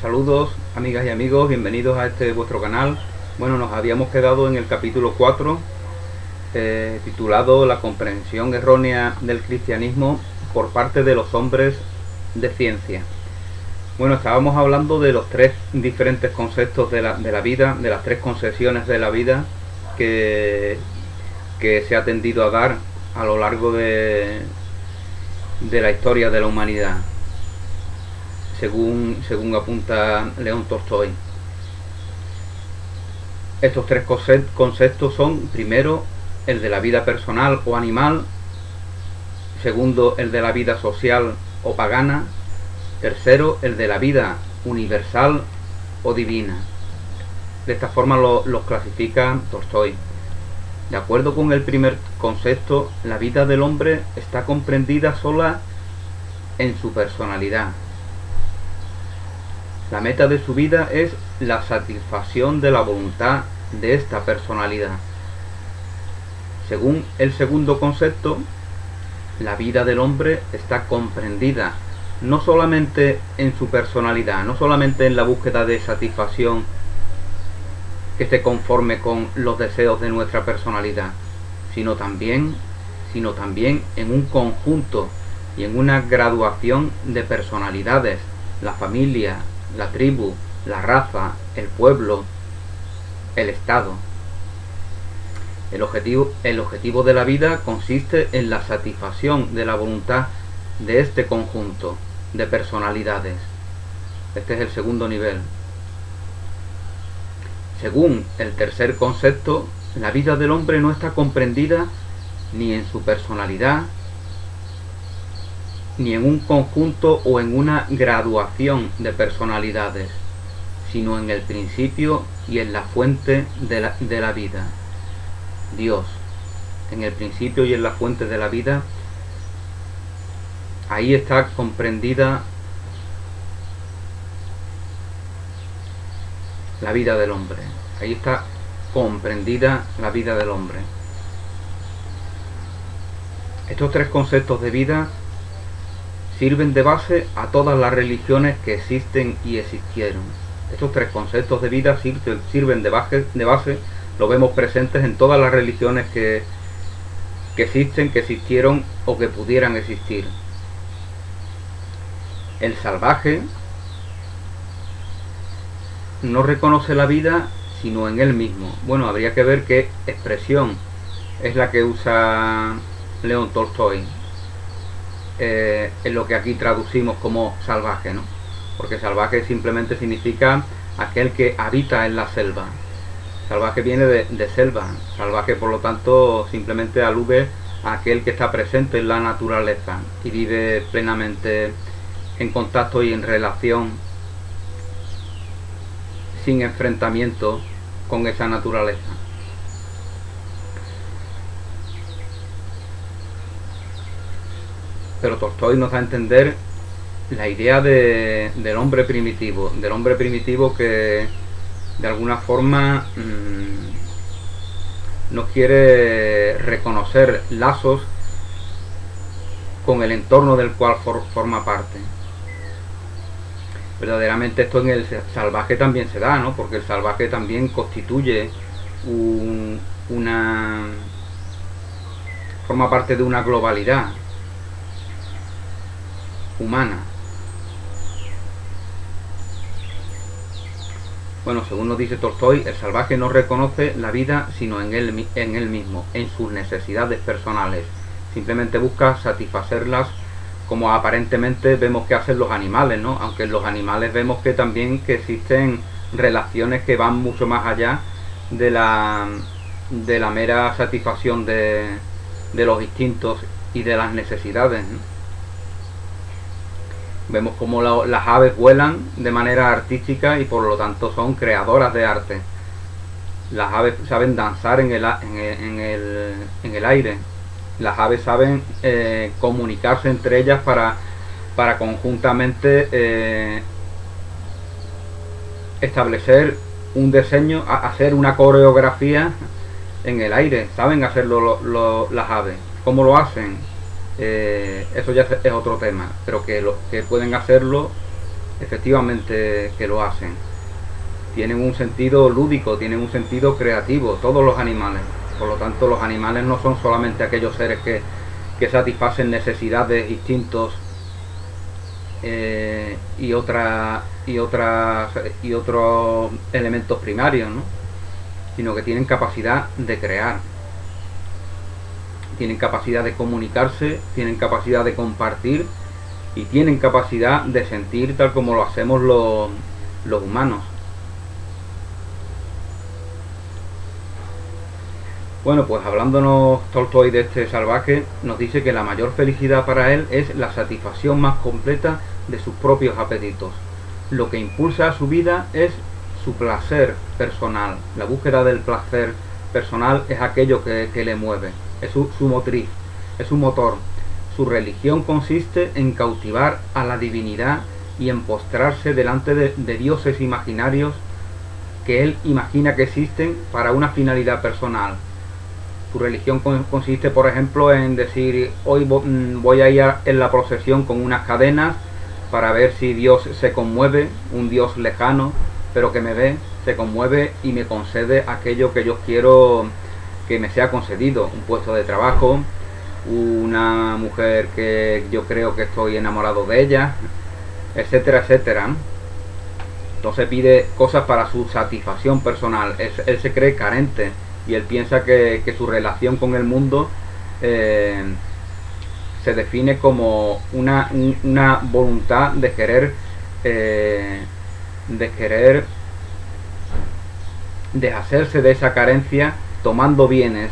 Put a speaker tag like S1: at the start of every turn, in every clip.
S1: Saludos amigas y amigos, bienvenidos a este vuestro canal. Bueno, nos habíamos quedado en el capítulo 4, titulado La comprensión errónea del cristianismo por parte de los hombres de ciencia. Bueno, estábamos hablando de los tres diferentes conceptos de la vida, de las tres concesiones de la vida que se ha tendido a dar a lo largo de la historia de la humanidad, según apunta León Tolstoy. Estos tres conceptos son: primero, el de la vida personal o animal; segundo, el de la vida social o pagana; tercero, el de la vida universal o divina. De esta forma los clasifica Tolstoy. De acuerdo con el primer concepto, la vida del hombre está comprendida sola en su personalidad. La meta de su vida es la satisfacción de la voluntad de esta personalidad. Según el segundo concepto, la vida del hombre está comprendida no solamente en su personalidad, no solamente en la búsqueda de satisfacción que esté conforme con los deseos de nuestra personalidad, sino también en un conjunto y en una graduación de personalidades: la familia, la tribu, la raza, el pueblo, el Estado. El objetivo de la vida consiste en la satisfacción de la voluntad de este conjunto de personalidades. Este es el segundo nivel. Según el tercer concepto, la vida del hombre no está comprendida ni en su personalidad, ni en un conjunto o en una graduación de personalidades, sino en el principio y en la fuente de la vida, Dios. En el principio y en la fuente de la vida, ahí está comprendida la vida del hombre. Ahí está comprendida la vida del hombre. Estos tres conceptos de vida sirven de base a todas las religiones que existen y existieron. Estos tres conceptos de vida sirven de base, lo vemos presentes en todas las religiones que existen, que existieron o que pudieran existir. El salvaje no reconoce la vida sino en él mismo. Bueno, habría que ver qué expresión es la que usa León Tolstoy en lo que aquí traducimos como salvaje, ¿no? Porque salvaje simplemente significa aquel que habita en la selva. Salvaje viene de selva. Salvaje, por lo tanto, simplemente alude a aquel que está presente en la naturaleza y vive plenamente en contacto y en relación, sin enfrentamiento con esa naturaleza. Pero Tolstoy nos da a entender la idea del hombre primitivo, que de alguna forma no quiere reconocer lazos con el entorno del cual forma parte. Verdaderamente esto en el salvaje también se da, ¿no? Porque el salvaje también constituye forma parte de una globalidad humana. Bueno, según nos dice Tolstoy, el salvaje no reconoce la vida sino en él mismo, en sus necesidades personales. Simplemente busca satisfacerlas, como aparentemente vemos que hacen los animales, ¿no? Aunque en los animales vemos que también existen relaciones que van mucho más allá de la mera satisfacción de los instintos y de las necesidades, ¿no? Vemos como las aves vuelan de manera artística y por lo tanto son creadoras de arte. Las aves saben danzar en el aire. Las aves saben comunicarse entre ellas para conjuntamente establecer un diseño, hacer una coreografía en el aire. Saben hacerlo las aves. ¿Cómo lo hacen? Eso ya es otro tema, pero que pueden hacerlo efectivamente que lo hacen. Tienen un sentido lúdico, tienen un sentido creativo, todos los animales. Por lo tanto, los animales no son solamente aquellos seres que satisfacen necesidades, instintos y otros elementos primarios, ¿no? Sino que tienen capacidad de crear, tienen capacidad de comunicarse, tienen capacidad de compartir y tienen capacidad de sentir tal como lo hacemos los humanos. Bueno, pues hablándonos Tolstoy de este salvaje, nos dice que la mayor felicidad para él es la satisfacción más completa de sus propios apetitos. Lo que impulsa a su vida es su placer personal. La búsqueda del placer personal es aquello que le mueve, es su motriz, es su motor. Su religión consiste en cautivar a la divinidad y en postrarse delante de dioses imaginarios que él imagina que existen para una finalidad personal. Su religión consiste, por ejemplo, en decir: hoy voy a ir en la procesión con unas cadenas para ver si Dios se conmueve, un Dios lejano, pero que me ve, se conmueve y me concede aquello que yo quiero que me sea concedido, un puesto de trabajo, una mujer que yo creo que estoy enamorado de ella, etcétera, etcétera. Entonces pide cosas para su satisfacción personal. Él se cree carente y él piensa que su relación con el mundo se define como una voluntad de querer deshacerse de esa carencia tomando bienes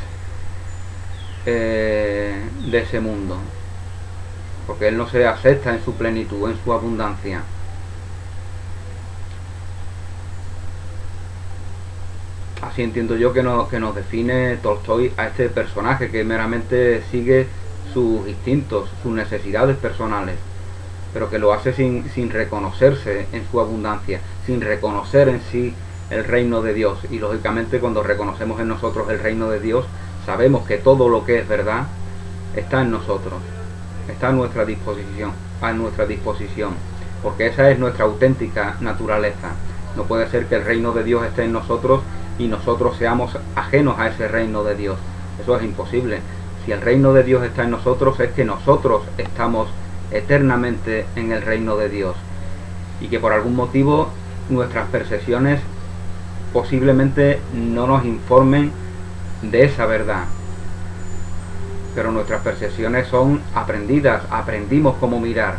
S1: de ese mundo, porque él no se acepta en su plenitud, en su abundancia. Así entiendo yo que nos define Tolstoy a este personaje, que meramente sigue sus instintos, sus necesidades personales, pero que lo hace sin reconocerse en su abundancia, sin reconocer en sí el reino de Dios. Y lógicamente, cuando reconocemos en nosotros el reino de Dios, sabemos que todo lo que es verdad está en nosotros, está a nuestra disposición, porque esa es nuestra auténtica naturaleza. No puede ser que el reino de Dios esté en nosotros y nosotros seamos ajenos a ese reino de Dios. Eso es imposible. Si el reino de Dios está en nosotros, es que nosotros estamos eternamente en el reino de Dios, y que por algún motivo nuestras percepciones posiblemente no nos informen de esa verdad, pero nuestras percepciones son aprendidas, aprendimos cómo mirar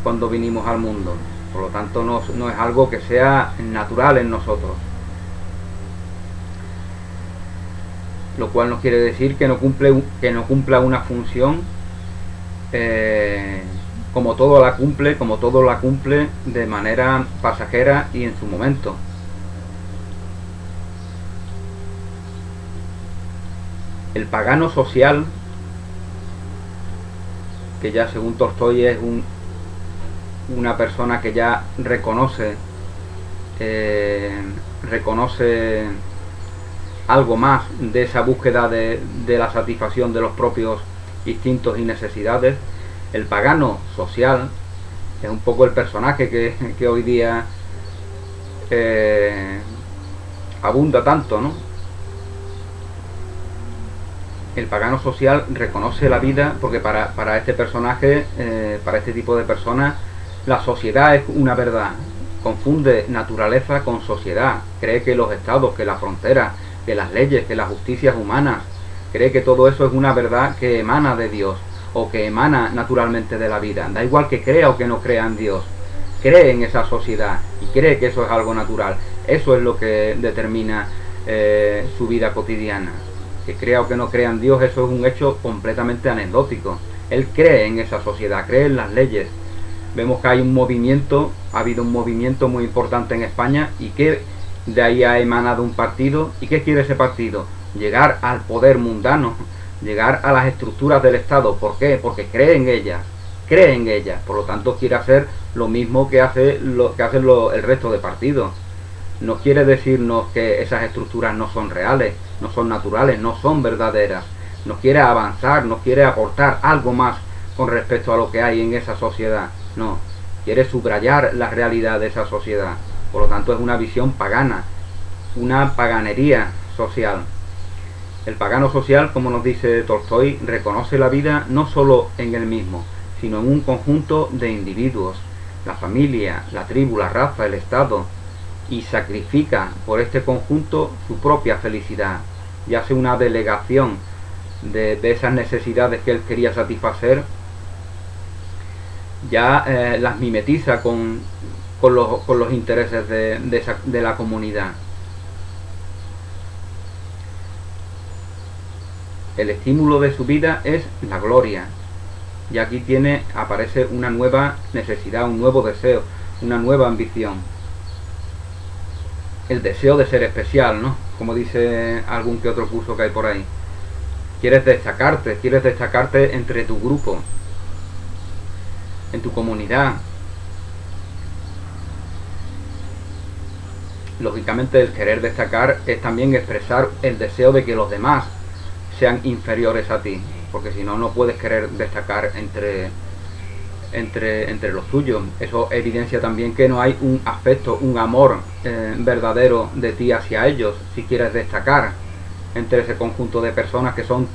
S1: cuando vinimos al mundo. Por lo tanto, no es algo que sea natural en nosotros, lo cual no quiere decir que no cumpla una función como todo la cumple de manera pasajera y en su momento. El pagano social, que ya según Tolstoy es una persona que ya reconoce algo más de esa búsqueda de la satisfacción de los propios instintos y necesidades. El pagano social es un poco el personaje que hoy día abunda tanto, ¿no? El pagano social reconoce la vida, porque para este personaje, para este tipo de personas, la sociedad es una verdad. Confunde naturaleza con sociedad. Cree que los estados, que las fronteras, que las leyes, que las justicias humanas, cree que todo eso es una verdad que emana de Dios, o que emana naturalmente de la vida. Da igual que crea o que no crea en Dios. Cree en esa sociedad y cree que eso es algo natural. Eso es lo que determina su vida cotidiana. Que crea o que no crea en Dios, eso es un hecho completamente anecdótico. Él cree en esa sociedad, cree en las leyes. Vemos que hay ha habido un movimiento muy importante en España, y que de ahí ha emanado un partido. ¿Y qué quiere ese partido? Llegar al poder mundano, llegar a las estructuras del Estado. ¿Por qué? Porque cree en ellas, por lo tanto quiere hacer lo mismo que hacen el resto de partidos. No quiere decirnos que esas estructuras no son reales, no son naturales, no son verdaderas. No quiere avanzar, no quiere aportar algo más con respecto a lo que hay en esa sociedad. No, quiere subrayar la realidad de esa sociedad. Por lo tanto, es una visión pagana, una paganería social. El pagano social, como nos dice Tolstói, reconoce la vida no solo en él mismo, sino en un conjunto de individuos, la familia, la tribu, la raza, el Estado, y sacrifica por este conjunto su propia felicidad, y hace una delegación de esas necesidades que él quería satisfacer, ya las mimetiza con los intereses de la comunidad. El estímulo de su vida es la gloria, y aquí aparece una nueva necesidad, un nuevo deseo, una nueva ambición. El deseo de ser especial, ¿no? Como dice algún que otro curso que hay por ahí. Quieres destacarte entre tu grupo, en tu comunidad. Lógicamente, el querer destacar es también expresar el deseo de que los demás sean inferiores a ti, porque si no, no puedes querer destacar entre los tuyos. Eso evidencia también que no hay un afecto, un amor verdadero de ti hacia ellos, si quieres destacar entre ese conjunto de personas que son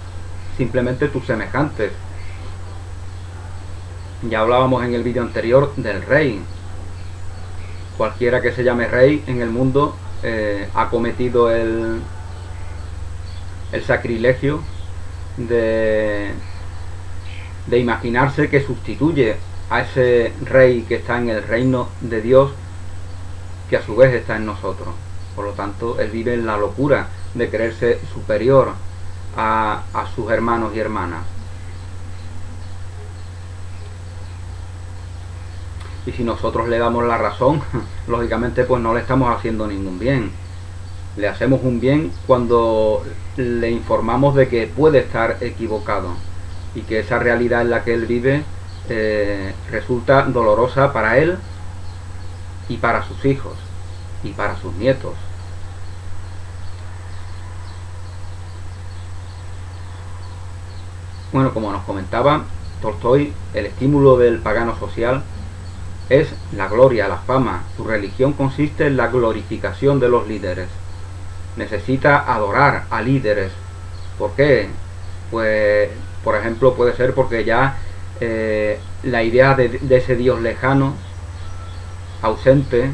S1: simplemente tus semejantes. Ya hablábamos en el vídeo anterior del rey. Cualquiera que se llame rey en el mundo ha cometido el sacrilegio de imaginarse que sustituye a ese rey que está en el reino de Dios, que a su vez está en nosotros. Por lo tanto, él vive en la locura de creerse superior a sus hermanos y hermanas. Y si nosotros le damos la razón, lógicamente pues no le estamos haciendo ningún bien. Le hacemos un bien cuando le informamos de que puede estar equivocado y que esa realidad en la que él vive resulta dolorosa para él y para sus hijos y para sus nietos. Bueno, como nos comentaba Tolstói, el estímulo del pagano social es la gloria, la fama. Su religión consiste en la glorificación de los líderes. Necesita adorar a líderes. ¿Por qué? Pues, por ejemplo, puede ser porque ya la idea de ese Dios lejano, ausente,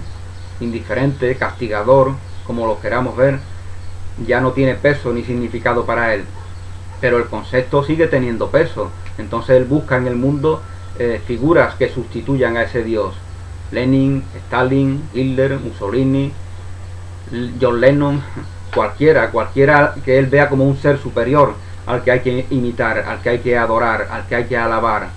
S1: indiferente, castigador, como lo queramos ver, ya no tiene peso ni significado para él. Pero el concepto sigue teniendo peso. Entonces él busca en el mundo figuras que sustituyan a ese Dios. Lenin, Stalin, Hitler, Mussolini, John Lennon, cualquiera que él vea como un ser superior al que hay que imitar, al que hay que adorar, al que hay que alabar,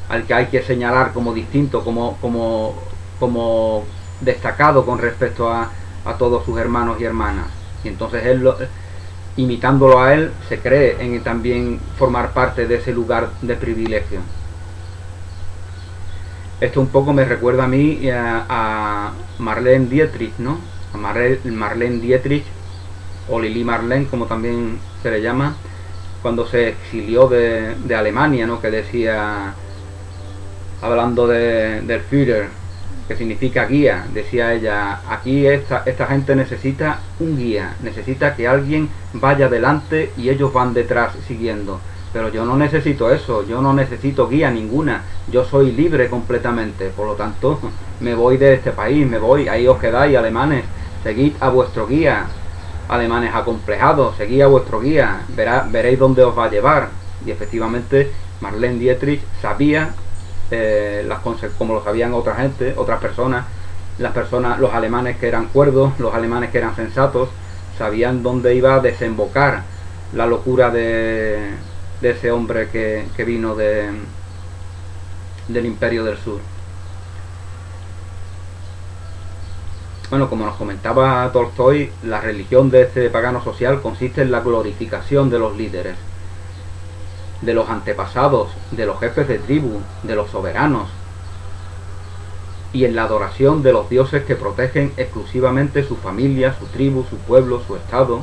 S1: al que hay que señalar como distinto, como destacado con respecto a todos sus hermanos y hermanas. Y entonces él, imitándolo a él, se cree en también formar parte de ese lugar de privilegio. Esto un poco me recuerda a mí a Marlene Dietrich, ¿no? A Marlene Dietrich, o Lili Marlene, como también se le llama, cuando se exilió de Alemania, ¿no? Que decía, hablando del Führer, que significa guía, decía ella, aquí esta gente necesita un guía, necesita que alguien vaya delante y ellos van detrás siguiendo. Pero yo no necesito eso, yo no necesito guía ninguna, yo soy libre completamente, por lo tanto me voy de este país, me voy, ahí os quedáis, alemanes, seguid a vuestro guía, alemanes acomplejados, seguid a vuestro guía, veréis dónde os va a llevar. Y efectivamente Marlene Dietrich sabía, como lo sabían otra gente, otras personas, los alemanes que eran cuerdos, los alemanes que eran sensatos, sabían dónde iba a desembocar la locura de ese hombre que vino del Imperio del Sur. Bueno, como nos comentaba Tolstói, la religión de este pagano social consiste en la glorificación de los líderes, de los antepasados, de los jefes de tribu, de los soberanos, y en la adoración de los dioses que protegen exclusivamente su familia, su tribu, su pueblo, su estado.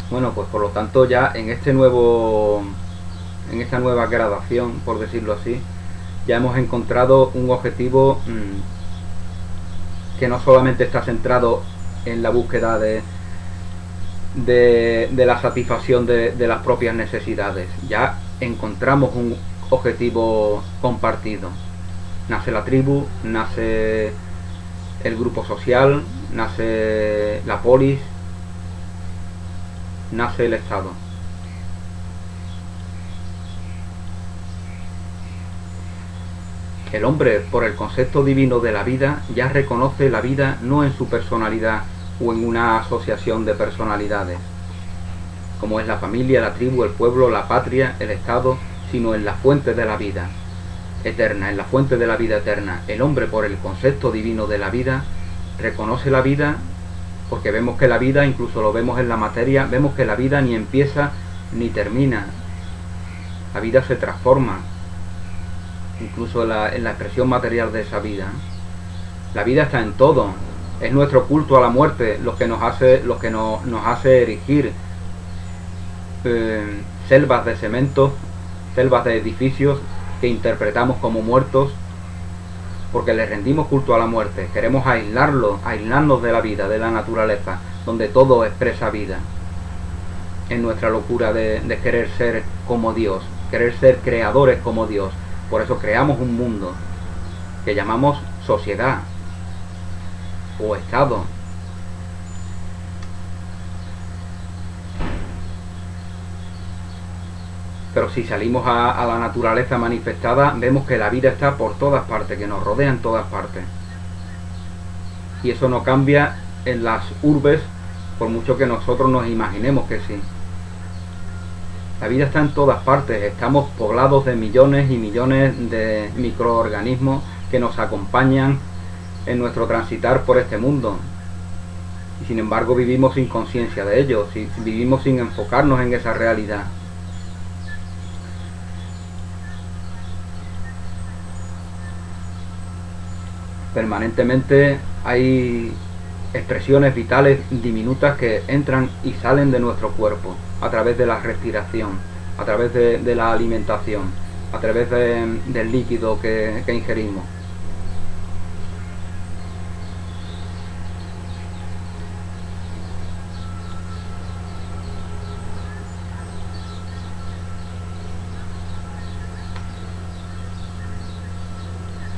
S1: Bueno, pues por lo tanto ya en esta nueva gradación, por decirlo así, ya hemos encontrado un objetivo que no solamente está centrado en la búsqueda de la satisfacción de las propias necesidades. Ya encontramos un objetivo compartido. Nace la tribu, nace el grupo social, nace la polis, nace el Estado. El hombre, por el concepto divino de la vida, ya reconoce la vida no en su personalidad o en una asociación de personalidades, como es la familia, la tribu, el pueblo, la patria, el Estado, sino en la fuente de la vida eterna, en la fuente de la vida eterna. El hombre, por el concepto divino de la vida, reconoce la vida, porque vemos que la vida, incluso lo vemos en la materia, vemos que la vida ni empieza ni termina. La vida se transforma, incluso en la expresión material de esa vida. La vida está en todo. Es nuestro culto a la muerte lo que nos hace erigir selvas de cemento, selvas de edificios que interpretamos como muertos, porque le rendimos culto a la muerte. Queremos aislarnos de la vida, de la naturaleza, donde todo expresa vida. En nuestra locura de querer ser como Dios, querer ser creadores como Dios. Por eso creamos un mundo que llamamos sociedad o Estado. Pero si salimos a la naturaleza manifestada, vemos que la vida está por todas partes, que nos rodea en todas partes. Y eso no cambia en las urbes, por mucho que nosotros nos imaginemos que sí. La vida está en todas partes, estamos poblados de millones y millones de microorganismos que nos acompañan en nuestro transitar por este mundo. Y sin embargo vivimos sin conciencia de ello, vivimos sin enfocarnos en esa realidad. Permanentemente hay expresiones vitales diminutas que entran y salen de nuestro cuerpo a través de la respiración, a través de la alimentación, a través del líquido que ingerimos.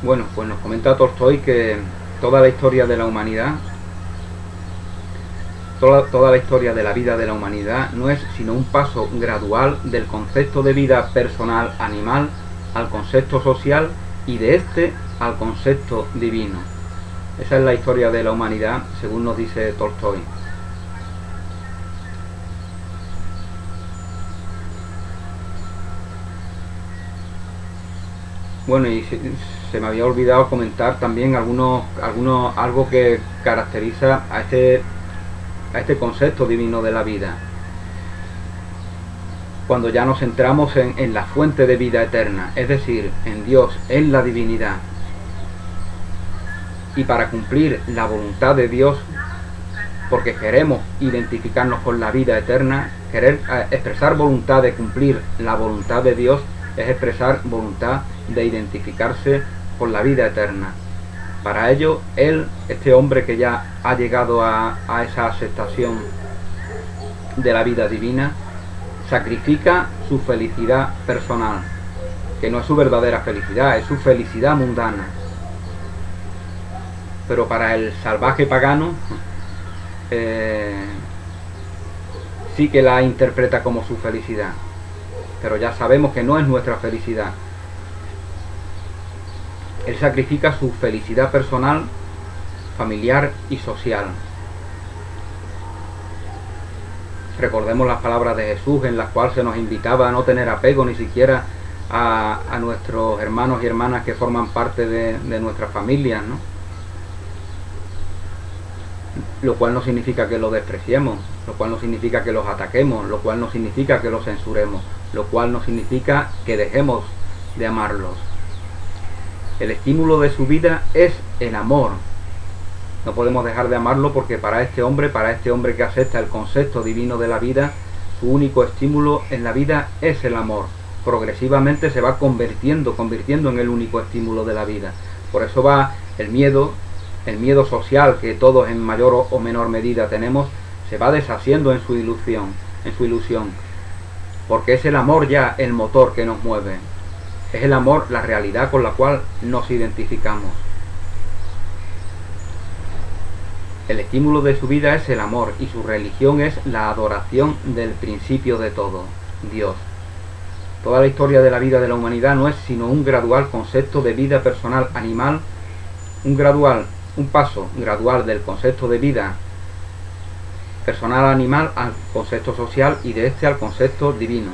S1: Bueno, pues nos comenta Tolstoy que toda la historia de la humanidad, toda la historia de la vida de la humanidad no es sino un paso gradual del concepto de vida personal animal al concepto social y de este al concepto divino. Esa es la historia de la humanidad, según nos dice Tolstoy. Bueno, y se me había olvidado comentar también algo que caracteriza a este concepto divino de la vida. Cuando ya nos centramos en la fuente de vida eterna, es decir, en Dios, en la divinidad. Y para cumplir la voluntad de Dios, porque queremos identificarnos con la vida eterna, querer expresar voluntad de cumplir la voluntad de Dios, es expresar voluntad de identificarse con la vida eterna. Para ello, este hombre que ya ha llegado a esa aceptación de la vida divina, sacrifica su felicidad personal, que no es su verdadera felicidad, es su felicidad mundana. Pero para el salvaje pagano, sí que la interpreta como su felicidad. Pero ya sabemos que no es nuestra felicidad. Él sacrifica su felicidad personal, familiar y social. Recordemos las palabras de Jesús en las cuales se nos invitaba a no tener apego ni siquiera a nuestros hermanos y hermanas que forman parte de nuestras familias, ¿no? Lo cual no significa que los despreciemos, lo cual no significa que los ataquemos, lo cual no significa que los censuremos, lo cual no significa que dejemos de amarlos. El estímulo de su vida es el amor, No podemos dejar de amarlo porque para este hombre que acepta el concepto divino de la vida, su único estímulo en la vida es el amor. Progresivamente se va convirtiendo en el único estímulo de la vida. Por eso va el miedo social que todos en mayor o menor medida tenemos, se va deshaciendo en su ilusión, porque es el amor ya el motor que nos mueve. Es el amor la realidad con la cual nos identificamos. El estímulo de su vida es el amor y su religión es la adoración del principio de todo, Dios. Toda la historia de la vida de la humanidad no es sino un gradual concepto de vida personal animal, un paso gradual del concepto de vida personal animal al concepto social y de este al concepto divino.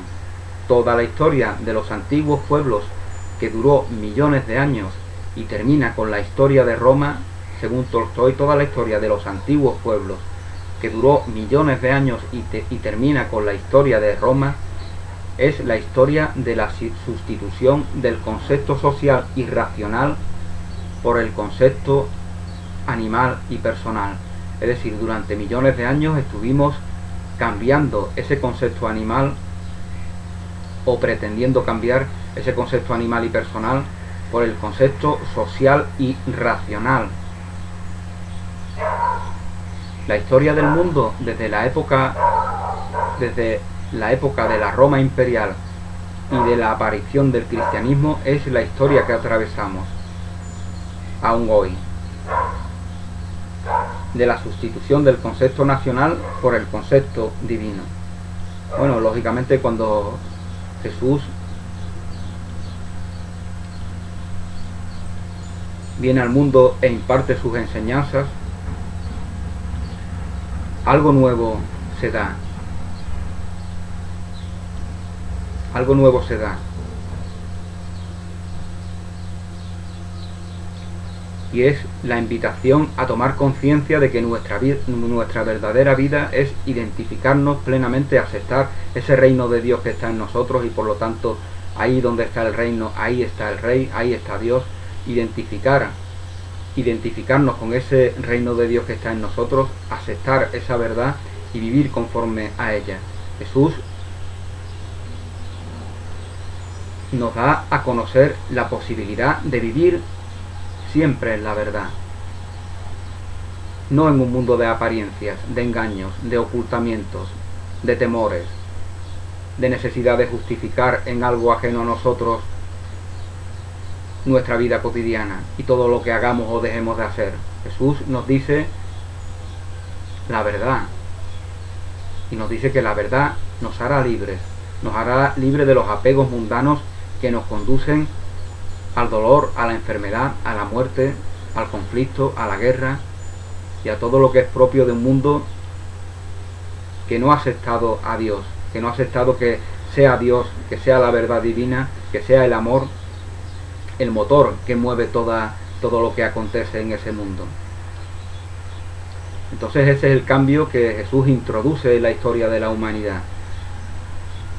S1: Toda la historia de los antiguos pueblos, que duró millones de años y termina con la historia de Roma, según Tolstoy, toda la historia de los antiguos pueblos, que duró millones de años y termina con la historia de Roma, es la historia de la sustitución del concepto social y racional por el concepto animal y personal. Es decir, durante millones de años estuvimos cambiando ese concepto animal o pretendiendo cambiar ese concepto animal y personal por el concepto social y racional. La historia del mundo desde la época de la Roma imperial y de la aparición del cristianismo es la historia que atravesamos aún hoy, de la sustitución del concepto nacional por el concepto divino. Bueno, lógicamente cuando Jesús viene al mundo e imparte sus enseñanzas, algo nuevo se da. Algo nuevo se da. Y es la invitación a tomar conciencia de que nuestra verdadera vida es identificarnos plenamente, aceptar ese reino de Dios que está en nosotros y por lo tanto ahí donde está el reino, ahí está el Rey, ahí está Dios. Identificarnos con ese reino de Dios que está en nosotros, aceptar esa verdad y vivir conforme a ella. Jesús nos da a conocer la posibilidad de vivir siempre en la verdad, no en un mundo de apariencias, de engaños, de ocultamientos, de temores, de necesidad de justificar en algo ajeno a nosotros nuestra vida cotidiana y todo lo que hagamos o dejemos de hacer. Jesús nos dice la verdad y nos dice que la verdad nos hará libres de los apegos mundanos que nos conducen al dolor, a la enfermedad, a la muerte, al conflicto, a la guerra y a todo lo que es propio de un mundo que no ha aceptado a Dios, que no ha aceptado que sea Dios, que sea la verdad divina, que sea el amor, el motor que mueve todo lo que acontece en ese mundo. Entonces ese es el cambio que Jesús introduce en la historia de la humanidad.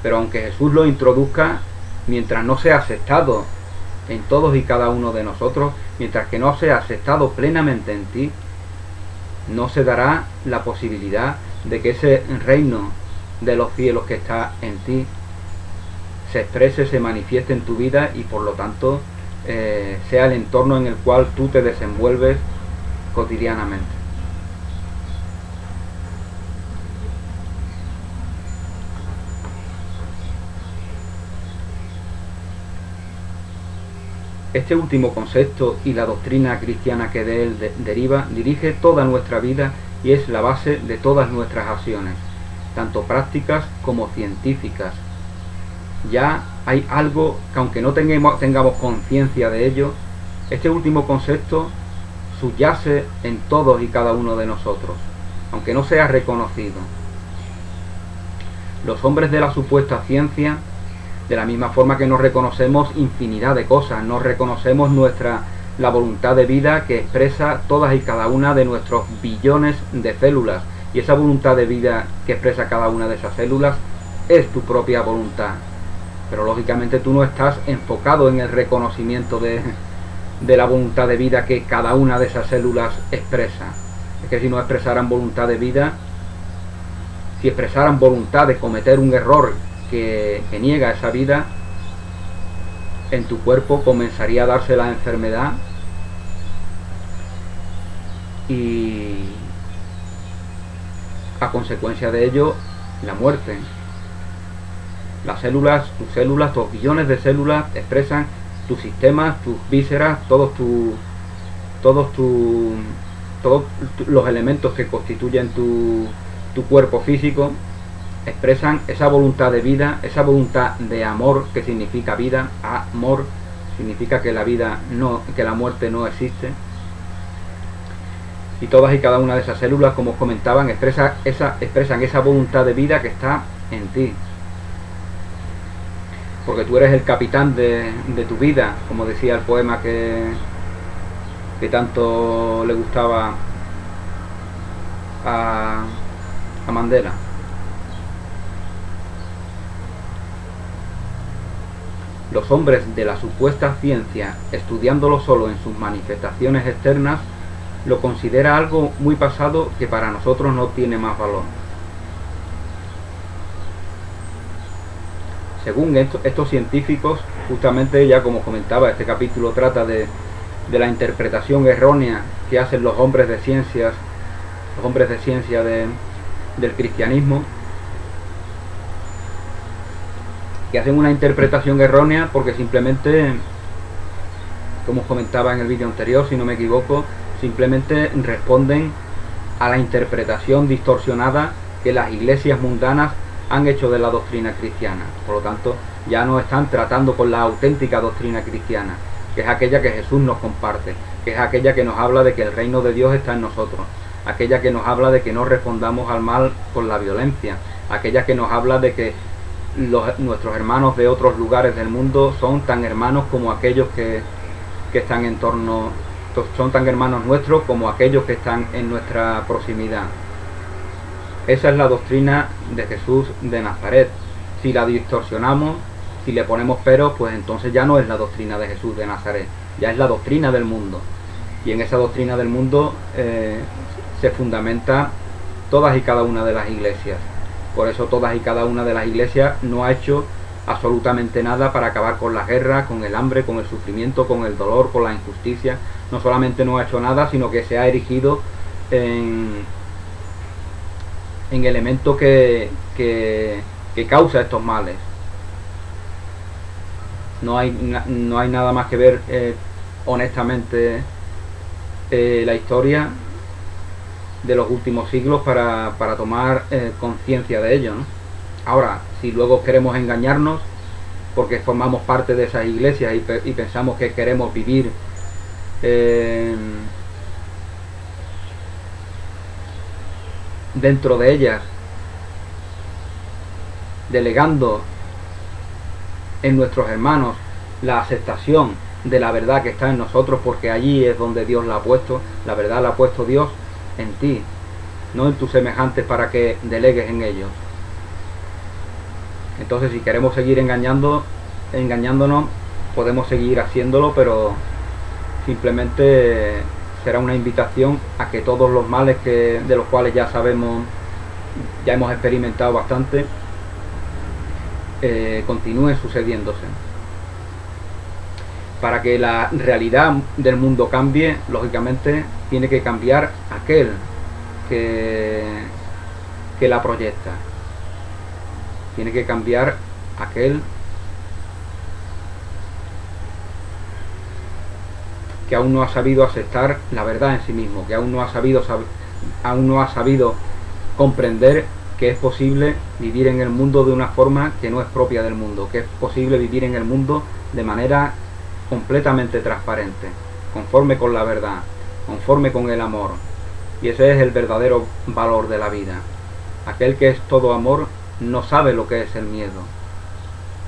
S1: Pero aunque Jesús lo introduzca, mientras no sea aceptado en todos y cada uno de nosotros, mientras que no sea aceptado plenamente en ti, no se dará la posibilidad de que ese reino de los cielos que está en ti se exprese, se manifieste en tu vida y por lo tanto sea el entorno en el cual tú te desenvuelves cotidianamente. Este último concepto y la doctrina cristiana que de él deriva dirige toda nuestra vida y es la base de todas nuestras acciones, tanto prácticas como científicas. Ya hay algo que aunque no tengamos conciencia de ello, este último concepto subyace en todos y cada uno de nosotros, aunque no sea reconocido. Los hombres de la supuesta ciencia, de la misma forma que no reconocemos infinidad de cosas, no reconocemos la voluntad de vida que expresa todas y cada una de nuestros billones de células, y esa voluntad de vida que expresa cada una de esas células es tu propia voluntad. Pero lógicamente tú no estás enfocado en el reconocimiento de la voluntad de vida que cada una de esas células expresa. Es que si no expresaran voluntad de vida, si expresaran voluntad de cometer un error que niega esa vida, en tu cuerpo comenzaría a darse la enfermedad y a consecuencia de ello la muerte. Las células, tus billones de células expresan tus sistemas, tus vísceras, todos los elementos que constituyen tu cuerpo físico expresan esa voluntad de vida, esa voluntad de amor, que significa vida. Amor significa que la vida no, que la muerte no existe. Y todas y cada una de esas células, como os comentaban, expresan esa voluntad de vida que está en ti. Porque tú eres el capitán de tu vida, como decía el poema que tanto le gustaba a Mandela. Los hombres de la supuesta ciencia, estudiándolo solo en sus manifestaciones externas, lo considera algo muy pasado que para nosotros no tiene más valor. Según estos científicos, justamente, ya como comentaba, este capítulo trata de la interpretación errónea que hacen los hombres de ciencia del cristianismo, que hacen una interpretación errónea porque simplemente, como os comentaba en el vídeo anterior, si no me equivoco, simplemente responden a la interpretación distorsionada que las iglesias mundanas han hecho de la doctrina cristiana. Por lo tanto, ya no están tratando con la auténtica doctrina cristiana, que es aquella que Jesús nos comparte, que es aquella que nos habla de que el reino de Dios está en nosotros, aquella que nos habla de que no respondamos al mal con la violencia, aquella que nos habla de que nuestros hermanos de otros lugares del mundo son tan hermanos como aquellos que están en torno, son tan hermanos nuestros como aquellos que están en nuestra proximidad. Esa es la doctrina de Jesús de Nazaret. Si la distorsionamos, si le ponemos peros, pues entonces ya no es la doctrina de Jesús de Nazaret, ya es la doctrina del mundo. Y en esa doctrina del mundo se fundamenta todas y cada una de las iglesias. Por eso todas y cada una de las iglesias no ha hecho absolutamente nada para acabar con la guerra, con el hambre, con el sufrimiento, con el dolor, con la injusticia. No solamente no ha hecho nada, sino que se ha erigido en elemento que causa estos males. No hay nada más que ver honestamente la historia de los últimos siglos para tomar conciencia de ello, ¿no? Ahora, si luego queremos engañarnos porque formamos parte de esas iglesias y pensamos que queremos vivir dentro de ellas, delegando en nuestros hermanos la aceptación de la verdad que está en nosotros, porque allí es donde Dios la ha puesto, la verdad la ha puesto Dios en ti, no en tus semejantes para que delegues en ellos. Entonces, si queremos seguir engañándonos, podemos seguir haciéndolo, pero simplemente será una invitación a que todos los males de los cuales ya sabemos, ya hemos experimentado bastante, continúen sucediéndose. Para que la realidad del mundo cambie, lógicamente tiene que cambiar aquel que la proyecta. Tiene que cambiar aquel que aún no ha sabido aceptar la verdad en sí mismo, que aún no ha sabido comprender que es posible vivir en el mundo de una forma que no es propia del mundo, que es posible vivir en el mundo de manera completamente transparente, conforme con la verdad, conforme con el amor. Y ese es el verdadero valor de la vida. Aquel que es todo amor no sabe lo que es el miedo,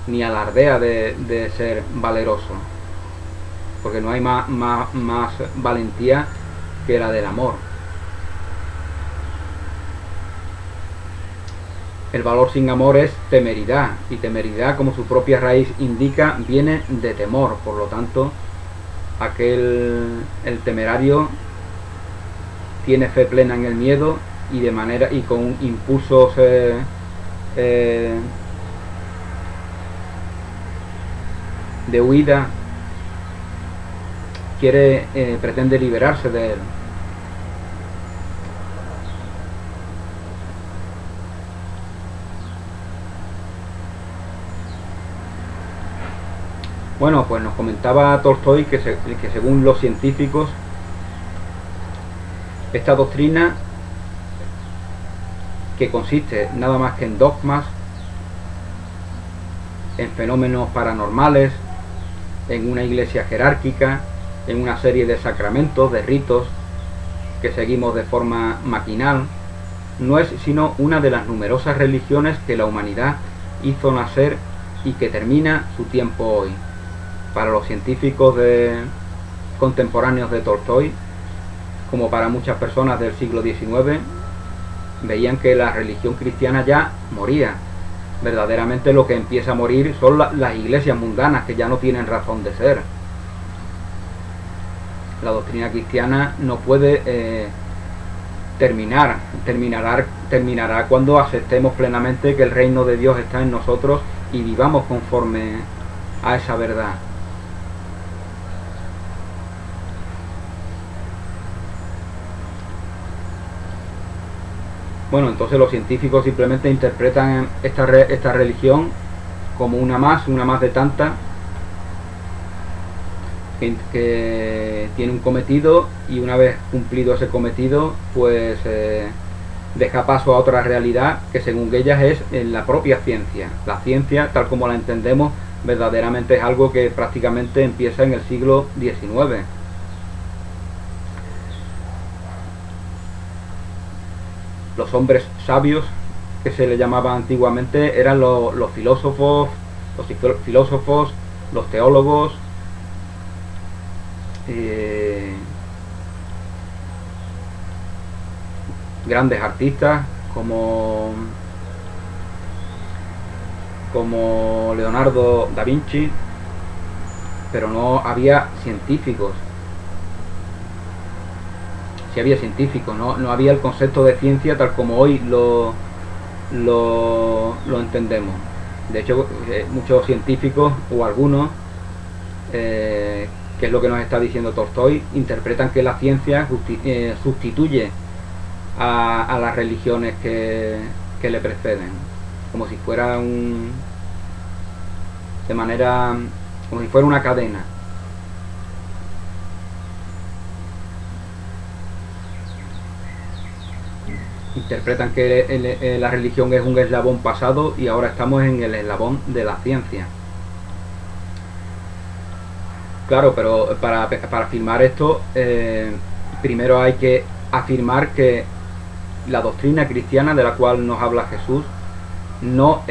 S1: ni alardea de ser valeroso, porque no hay más valentía que la del amor. El valor sin amor es temeridad, y temeridad, como su propia raíz indica, viene de temor. Por lo tanto, el temerario tiene fe plena en el miedo y de manera y con impulsos de huida pretende liberarse de él. Bueno, pues nos comentaba Tolstói que según los científicos esta doctrina, que consiste nada más que en dogmas, en fenómenos paranormales, en una iglesia jerárquica, en una serie de sacramentos, de ritos que seguimos de forma maquinal, no es sino una de las numerosas religiones que la humanidad hizo nacer y que termina su tiempo hoy. Para los científicos contemporáneos de Tolstói, como para muchas personas del siglo XIX, veían que la religión cristiana ya moría. Verdaderamente lo que empieza a morir son las iglesias mundanas, que ya no tienen razón de ser. La doctrina cristiana no puede terminará cuando aceptemos plenamente que el reino de Dios está en nosotros y vivamos conforme a esa verdad. Bueno, entonces los científicos simplemente interpretan esta religión como una más de tantas que tiene un cometido, y una vez cumplido ese cometido, pues deja paso a otra realidad que según ellas es la propia ciencia. La ciencia, tal como la entendemos, verdaderamente es algo que prácticamente empieza en el siglo XIX. Los hombres sabios, que se le llamaba antiguamente, eran los filósofos, los teólogos, grandes artistas como Leonardo da Vinci, pero no había científicos. Si había científicos, no había el concepto de ciencia tal como hoy lo entendemos. De hecho, muchos científicos, o algunos, que es lo que nos está diciendo Tolstói, interpretan que la ciencia sustituye a las religiones que le preceden, como si fuera como si fuera una cadena. Interpretan que la religión es un eslabón pasado y ahora estamos en el eslabón de la ciencia. Claro, pero para afirmar esto, primero hay que afirmar que la doctrina cristiana de la cual nos habla Jesús no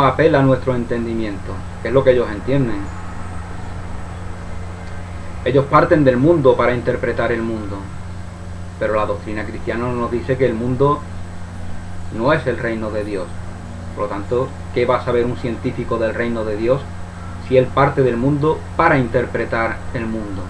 S1: apela a nuestro entendimiento, que es lo que ellos entienden. Ellos parten del mundo para interpretar el mundo, pero la doctrina cristiana nos dice que el mundo no es el reino de Dios. Por lo tanto, ¿qué va a saber un científico del reino de Dios si él parte del mundo para interpretar el mundo?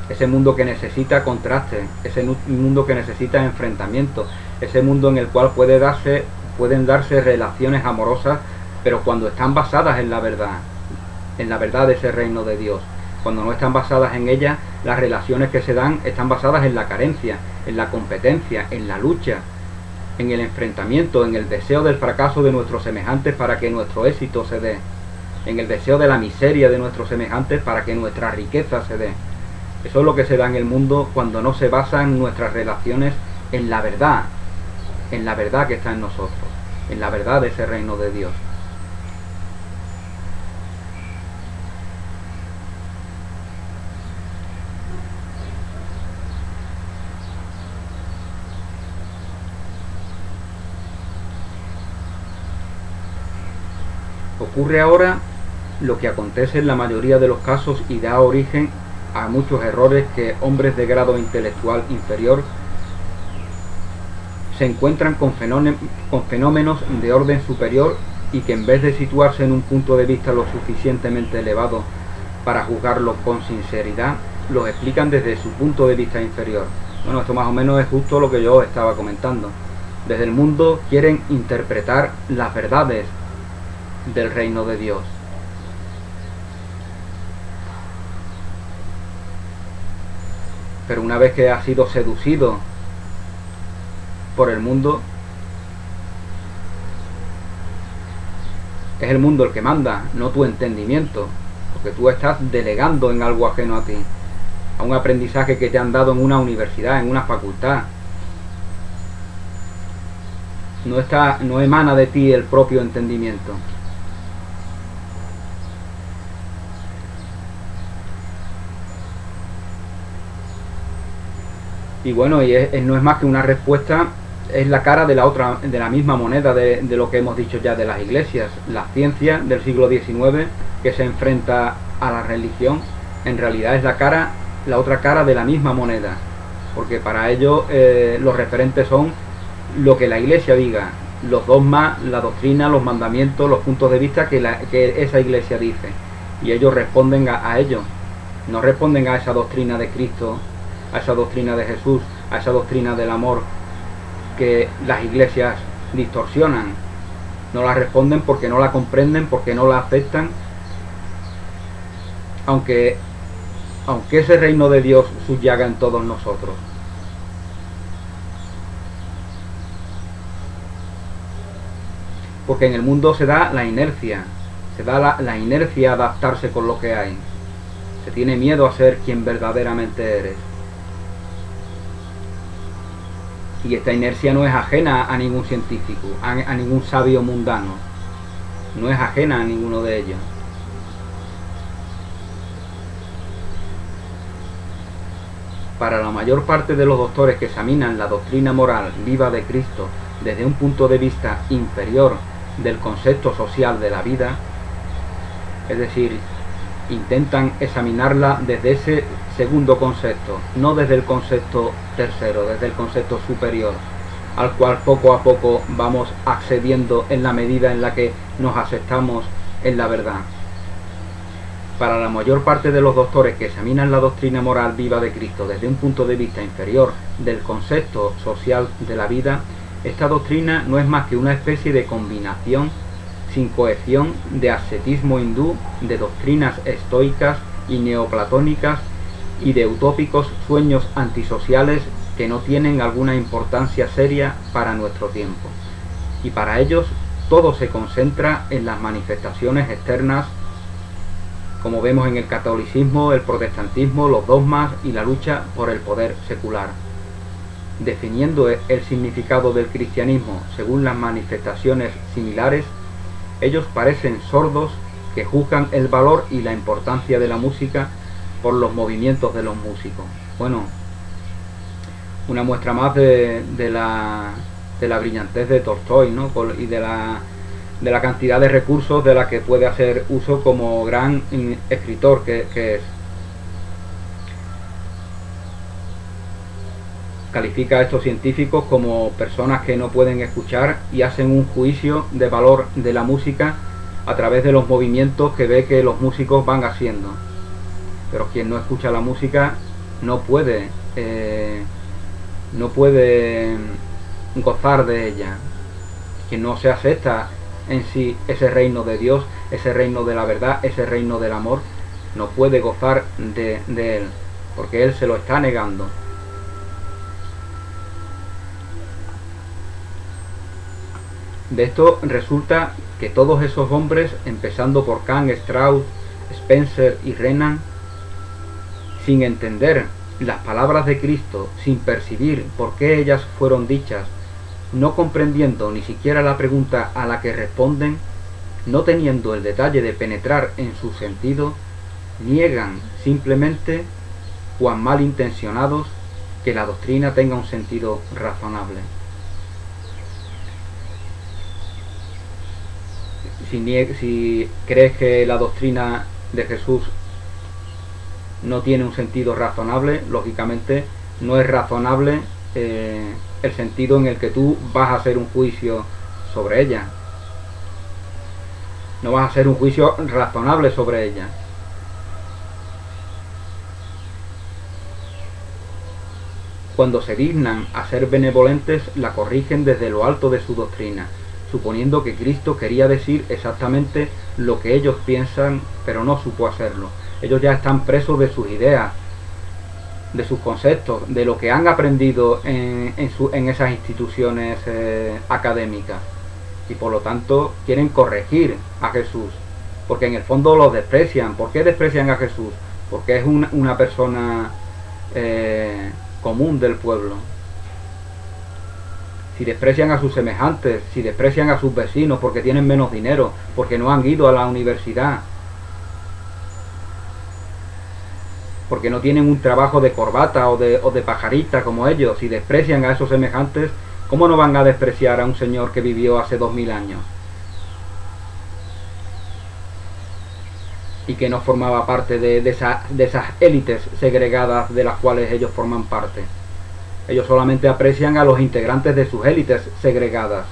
S1: Ese mundo que necesita contraste, ese mundo que necesita enfrentamiento, ese mundo en el cual pueden darse relaciones amorosas, pero cuando están basadas en la verdad de ese reino de Dios. Cuando no están basadas en ella, las relaciones que se dan están basadas en la carencia, en la competencia, en la lucha, en el enfrentamiento, en el deseo del fracaso de nuestros semejantes para que nuestro éxito se dé, en el deseo de la miseria de nuestros semejantes para que nuestra riqueza se dé. Eso es lo que se da en el mundo cuando no se basan nuestras relaciones en la verdad que está en nosotros, en la verdad de ese reino de Dios. Ocurre ahora lo que acontece en la mayoría de los casos y da origen a muchos errores que hombres de grado intelectual inferior se encuentran con fenómenos de orden superior y que en vez de situarse en un punto de vista lo suficientemente elevado para juzgarlo con sinceridad, los explican desde su punto de vista inferior. Bueno, esto más o menos es justo lo que yo estaba comentando. Desde el mundo quieren interpretar las verdades del reino de Dios. Pero una vez que has sido seducido por el mundo, es el mundo el que manda, no tu entendimiento, porque tú estás delegando en algo ajeno a ti, a un aprendizaje que te han dado en una universidad, en una facultad. No emana de ti el propio entendimiento. Y bueno, no es más que una respuesta, es la cara de la misma moneda de lo que hemos dicho ya de las iglesias. La ciencia del siglo XIX que se enfrenta a la religión, en realidad es la otra cara de la misma moneda, porque para ellos los referentes son lo que la iglesia diga, los dogmas, la doctrina, los mandamientos, los puntos de vista que esa iglesia dice, y ellos responden a ello, no responden a esa doctrina de Cristo, a esa doctrina de Jesús, a esa doctrina del amor que las iglesias distorsionan. No la responden porque no la comprenden, porque no la aceptan, aunque ese reino de Dios subyaga en todos nosotros. Porque en el mundo se da la inercia, se da la inercia a adaptarse con lo que hay. Se tiene miedo a ser quien verdaderamente eres. Y esta inercia no es ajena a ningún científico, a ningún sabio mundano. No es ajena a ninguno de ellos. Para la mayor parte de los doctores que examinan la doctrina moral viva de Cristo desde un punto de vista inferior del concepto social de la vida, es decir, intentan examinarla desde ese segundo concepto, no desde el concepto tercero, desde el concepto superior, al cual poco a poco vamos accediendo en la medida en la que nos aceptamos en la verdad. Para la mayor parte de los doctores que examinan la doctrina moral viva de Cristo desde un punto de vista inferior del concepto social de la vida, esta doctrina no es más que una especie de combinación sin cohesión de ascetismo hindú, de doctrinas estoicas y neoplatónicas y de utópicos sueños antisociales que no tienen alguna importancia seria para nuestro tiempo. Y para ellos todo se concentra en las manifestaciones externas, como vemos en el catolicismo, el protestantismo, los dogmas y la lucha por el poder secular. Definiendo el significado del cristianismo según las manifestaciones similares, ellos parecen sordos que juzgan el valor y la importancia de la música por los movimientos de los músicos. Bueno, una muestra más de la brillantez de Tolstói, ¿no? Y de la cantidad de recursos de la que puede hacer uso como gran escritor que es. Califica a estos científicos como personas que no pueden escuchar y hacen un juicio de valor de la música a través de los movimientos que ve que los músicos van haciendo. Pero quien no escucha la música no puede gozar de ella. Quien no se acepta en sí ese reino de Dios, ese reino de la verdad, ese reino del amor, no puede gozar de él, porque él se lo está negando. De esto resulta que todos esos hombres, empezando por Kant, Strauss, Spencer y Renan, sin entender las palabras de Cristo, sin percibir por qué ellas fueron dichas, no comprendiendo ni siquiera la pregunta a la que responden, no teniendo el detalle de penetrar en su sentido, niegan simplemente, cuan malintencionados, que la doctrina tenga un sentido razonable. Si crees que la doctrina de Jesús no tiene un sentido razonable, lógicamente no es razonable el sentido en el que tú vas a hacer un juicio sobre ella. No vas a hacer un juicio razonable sobre ella. cuando se dignan a ser benevolentes, la corrigen desde lo alto de su doctrina, suponiendo que Cristo quería decir exactamente lo que ellos piensan, pero no supo hacerlo. Ellos ya están presos de sus ideas, de sus conceptos, de lo que han aprendido en esas instituciones académicas, y por lo tanto quieren corregir a Jesús, porque en el fondo los desprecian. ¿Por qué desprecian a Jesús? Porque es una persona común del pueblo. Si desprecian a sus semejantes, si desprecian a sus vecinos porque tienen menos dinero, porque no han ido a la universidad, porque no tienen un trabajo de corbata o de pajarita como ellos, si desprecian a esos semejantes, ¿cómo no van a despreciar a un señor que vivió hace 2000 años? Y que no formaba parte de esas élites segregadas de las cuales ellos forman parte. Ellos solamente aprecian a los integrantes de sus élites segregadas,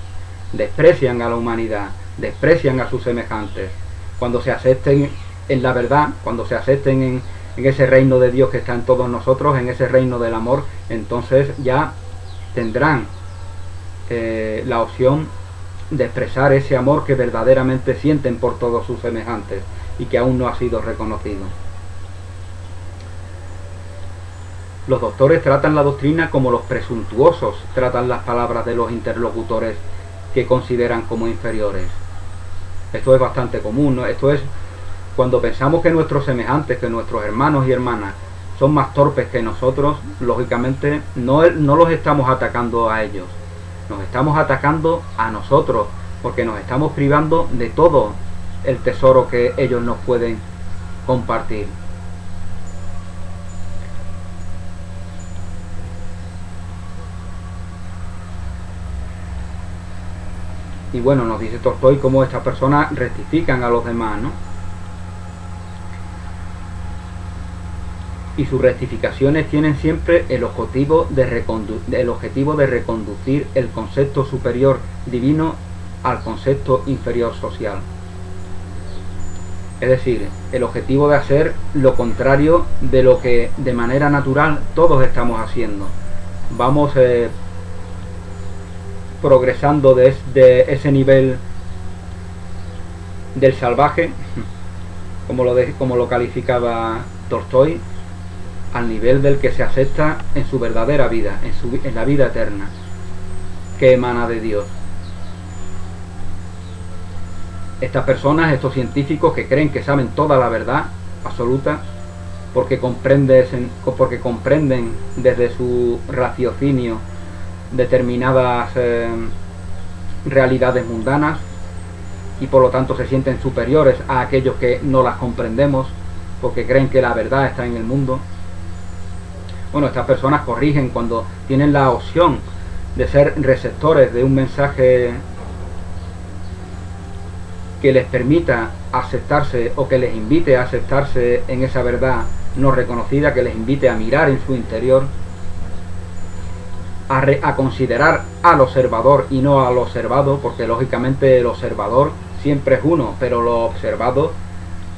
S1: desprecian a la humanidad, desprecian a sus semejantes. Cuando se acepten en la verdad, cuando se acepten en ese reino de Dios que está en todos nosotros, en ese reino del amor, entonces ya tendrán la opción de expresar ese amor que verdaderamente sienten por todos sus semejantes y que aún no ha sido reconocido. Los doctores tratan la doctrina como los presuntuosos tratan las palabras de los interlocutores que consideran como inferiores. Esto es bastante común, ¿no? Esto es cuando pensamos que nuestros semejantes, que nuestros hermanos y hermanas son más torpes que nosotros, lógicamente no los estamos atacando a ellos, nos estamos atacando a nosotros, porque nos estamos privando de todo el tesoro que ellos nos pueden compartir. Y bueno, nos dice Tolstoy cómo estas personas rectifican a los demás, ¿no? Y sus rectificaciones tienen siempre el objetivo de reconducir el concepto superior divino al concepto inferior social. Es decir, el objetivo de hacer lo contrario de lo que de manera natural todos estamos haciendo. Vamos progresando desde ese nivel del salvaje, como lo calificaba Tolstoy, al nivel del que se acepta en su verdadera vida, en la vida eterna, que emana de Dios. Estas personas, estos científicos que creen que saben toda la verdad absoluta, porque comprenden desde su raciocinio determinadas realidades mundanas, y por lo tanto se sienten superiores a aquellos que no las comprendemos, porque creen que la verdad está en el mundo. Bueno, estas personas corrigen cuando tienen la opción de ser receptores de un mensaje que les permita aceptarse, o que les invite a aceptarse en esa verdad no reconocida, que les invite a mirar en su interior, a considerar al observador y no al observado, porque lógicamente el observador siempre es uno, pero lo observado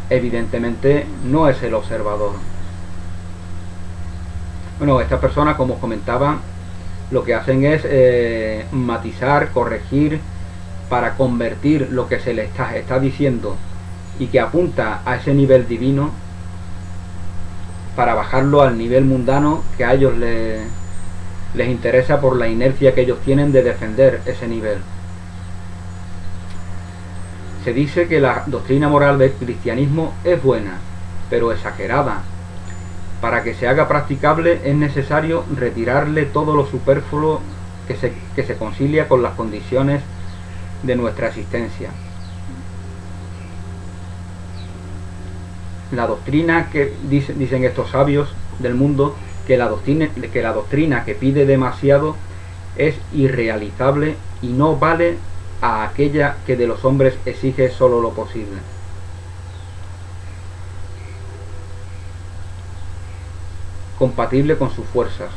S1: evidentemente no es el observador. Bueno, estas personas, como os comentaba, lo que hacen es matizar, corregir, para convertir lo que se les está diciendo y que apunta a ese nivel divino, para bajarlo al nivel mundano que a ellos les interesa por la inercia que ellos tienen de defender ese nivel. Se dice que la doctrina moral del cristianismo es buena, pero exagerada. Para que se haga practicable es necesario retirarle todo lo superfluo que se concilia con las condiciones de nuestra existencia. La doctrina que dicen estos sabios del mundo, que la doctrina que pide demasiado es irrealizable y no vale a aquella que de los hombres exige solo lo posible. Compatible con sus fuerzas.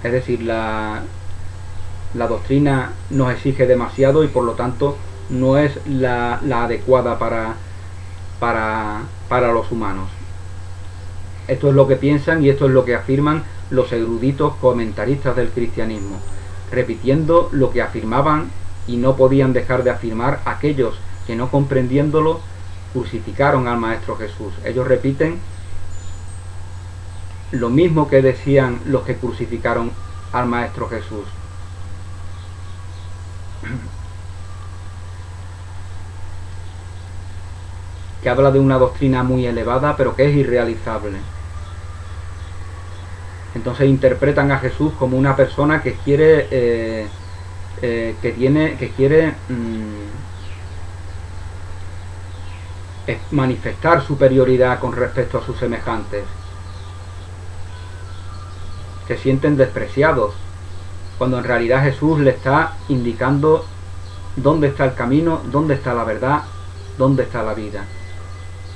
S1: Es decir, la doctrina nos exige demasiado y por lo tanto no es la adecuada para los humanos. Esto es lo que piensan y esto es lo que afirman los eruditos comentaristas del cristianismo, repitiendo lo que afirmaban y no podían dejar de afirmar aquellos que, no comprendiéndolo, crucificaron al Maestro Jesús. Ellos repiten lo mismo que decían los que crucificaron al Maestro Jesús. Que habla de una doctrina muy elevada, pero que es irrealizable. Entonces interpretan a Jesús como una persona que quiere manifestar superioridad con respecto a sus semejantes. Se sienten despreciados, cuando en realidad Jesús le está indicando dónde está el camino, dónde está la verdad, dónde está la vida.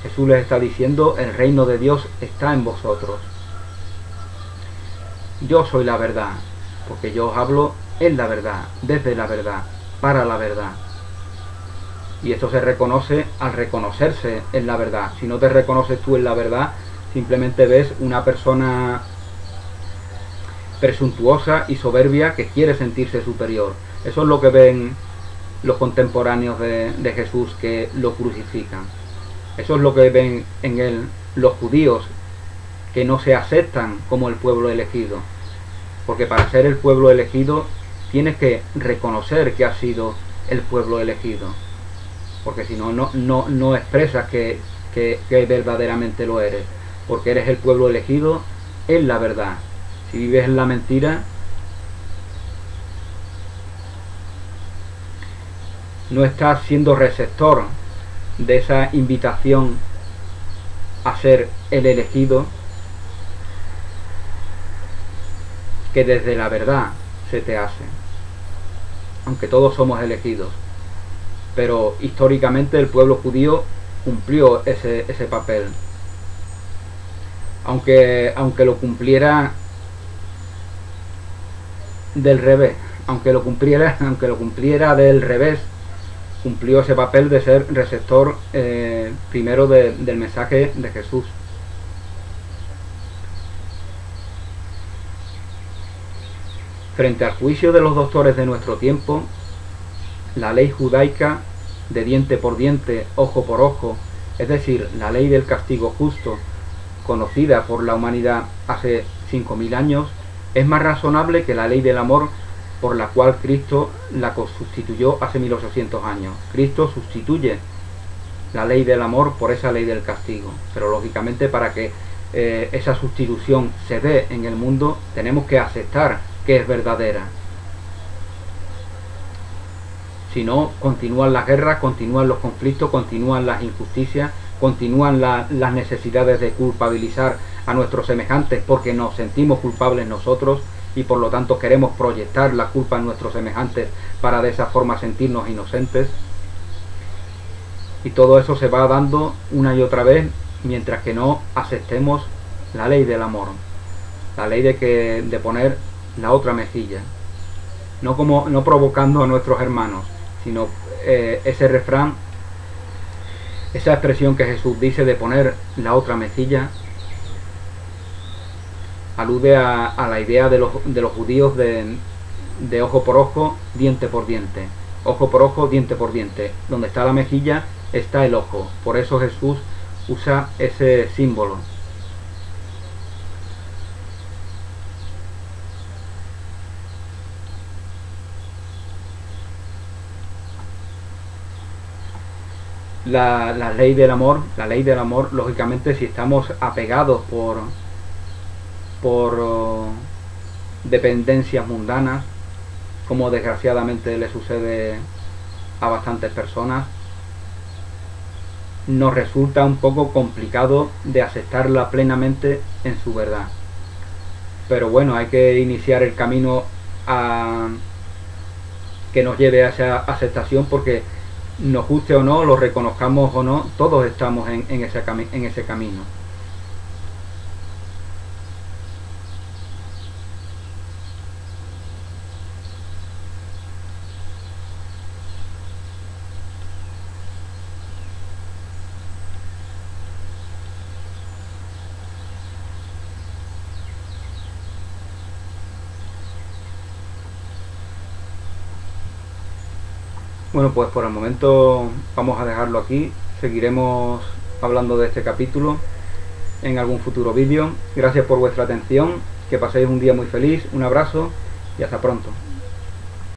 S1: Jesús les está diciendo: el reino de Dios está en vosotros. Yo soy la verdad, porque yo os hablo en la verdad, desde la verdad, para la verdad. Y esto se reconoce al reconocerse en la verdad. Si no te reconoces tú en la verdad, simplemente ves una persona presuntuosa y soberbia que quiere sentirse superior. Eso es lo que ven los contemporáneos de Jesús, que lo crucifican. Eso es lo que ven en él los judíos, que no se aceptan como el pueblo elegido. Porque para ser el pueblo elegido tienes que reconocer que has sido el pueblo elegido. Porque si no, no expresas que verdaderamente lo eres. Porque eres el pueblo elegido en la verdad. Si vives en la mentira, no estás siendo receptor de esa invitación a ser el elegido, que desde la verdad se te hace. Aunque todos somos elegidos, pero históricamente el pueblo judío cumplió ese papel. Aunque lo cumpliera del revés, aunque lo cumpliera del revés, cumplió ese papel de ser receptor primero del mensaje de Jesús. Frente al juicio de los doctores de nuestro tiempo, la ley judaica de diente por diente, ojo por ojo, es decir, la ley del castigo justo, conocida por la humanidad hace 5000 años, es más razonable que la ley del amor, por la cual Cristo la sustituyó hace 1800 años. Cristo sustituye la ley del amor por esa ley del castigo, pero lógicamente para que esa sustitución se dé en el mundo, tenemos que aceptar que es verdadera. Si no, continúan las guerras, continúan los conflictos, continúan las injusticias, continúan las necesidades de culpabilizar a nuestros semejantes porque nos sentimos culpables nosotros y por lo tanto queremos proyectar la culpa en nuestros semejantes para de esa forma sentirnos inocentes. Y todo eso se va dando una y otra vez mientras que no aceptemos la ley del amor, la ley de poner la otra mejilla, no provocando a nuestros hermanos, sino ese refrán, esa expresión que Jesús dice de poner la otra mejilla, alude a la idea de los judíos de ojo por ojo, diente por diente. Ojo por ojo, diente por diente. Donde está la mejilla está el ojo. Por eso Jesús usa ese símbolo. La ley del amor, lógicamente, si estamos apegados por dependencias mundanas, como desgraciadamente le sucede a bastantes personas, nos resulta un poco complicado de aceptarla plenamente en su verdad. Pero bueno, hay que iniciar el camino que nos lleve a esa aceptación, porque nos guste o no, lo reconozcamos o no, todos estamos en ese camino. Bueno, pues por el momento vamos a dejarlo aquí. Seguiremos hablando de este capítulo en algún futuro vídeo. Gracias por vuestra atención, que paséis un día muy feliz, un abrazo y hasta pronto.